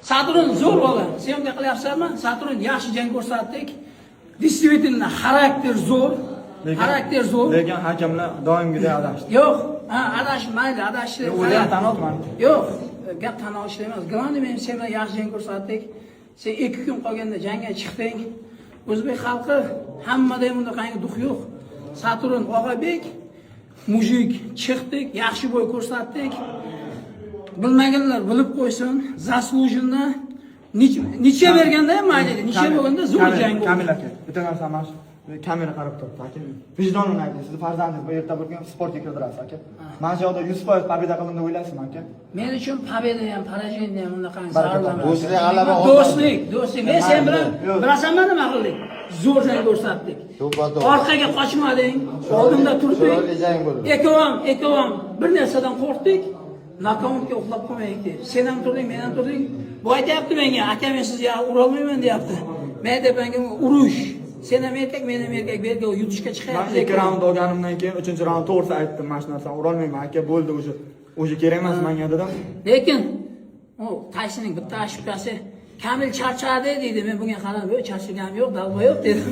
Saturn zo'r bola. Syomka qilyapsanmi? Saturn yaxshi jang ko'rsatdik. Действительно, xarakter zo'r. Xarakter zo'r. Lekin hakamlar doimgidek adashdi. Yo'q, adashmaydi, adashdi. O'zi ham tan olman. Yo'q, gap tan olish emas. Grandi men sen bilan yaxshi jang ko'rsatdik. Sen 2 kun qolganda jangga chiqding. O'zbek xalqi hammada ham bunaqangi duh yo'q. Saturn Og'abek, mujik chiqdik, yaxshi bo'y ko'rsatdik. Bilmaganlar bilib qo'ysin, zaslujinni necha berganda ham mayli, necha bo'lganda zo'r jang bo'ldi. Kamil aka, bitta narsa mana shu kamera qarab turibdi aka. Vijdonini ayting, sizni farzandingiz bu erta bir kun sportga kirdirasiz aka. Mana shu yerda 100% pobeda qilindi o'ylaysizmi aka? Men uchun pobeda ham, porajenniy ham unaqangi zarur emas. Do'stlik g'alaba Do'stlik. Men sen bilan bilasanmi nima qildik? Zo'r jang ko'rsatdik. Orqaga qochmading, oldinda turding. Ekovam bir narsadan qo'rqdik. Nokautga uxlab qolmaylik deb. Sen ham turding, men ham turdik. Bu aytayapti menga, aka men sizga ura olmayman deyapti. Men deb menga urush. Sen ham erkak, men ham erkak, bu yerga yutishga chiqyapti. Men 2 raund olganimdan keyin 3-raund to'g'risi aytdim, mana shu narsani ura olmayman aka, bo'ldi o'sha. O'sha kerak emas menga dedim. Lekin u Taysonning bitta ashukasi Kamil charchadi deydi. Men bunga qarab, "Yo'q, charchaganim yo'q, dalba yo'q" dedim.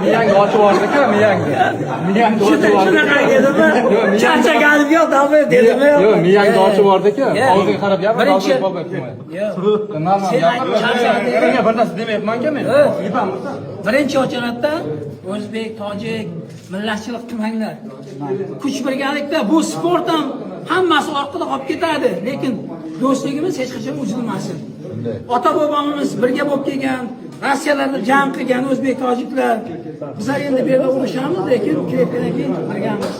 Miyangni ochib yubordi-ku, miyangni. Miyangni ochib yubordi. Shunaqa dedim. Charchaganim yo'q, dalba yo'q dedim. Yo'q, miyangni ochib yubordi-ku. Og'ziga qarab gapir, birinchi dalba bo'lmaydi. Yo'q. Normal gapir. Charchadi. Menga bir narsa demayapman-ku men. Yipammiz. Birinchi ochiratda o'zbek, tojik, millatchilik qilmanglar. Kuch birgalikda bu sport ham hammasi orqada qolib ketadi, lekin do'stligimiz hech qachon uzilmasin. Ota bobomiz birga bo'lib kelgan, Rossiyalarda jam qilgan o'zbek tojiklar. Bizlar endi bu yerda urushamiz, lekin kirib keyin birgamiz.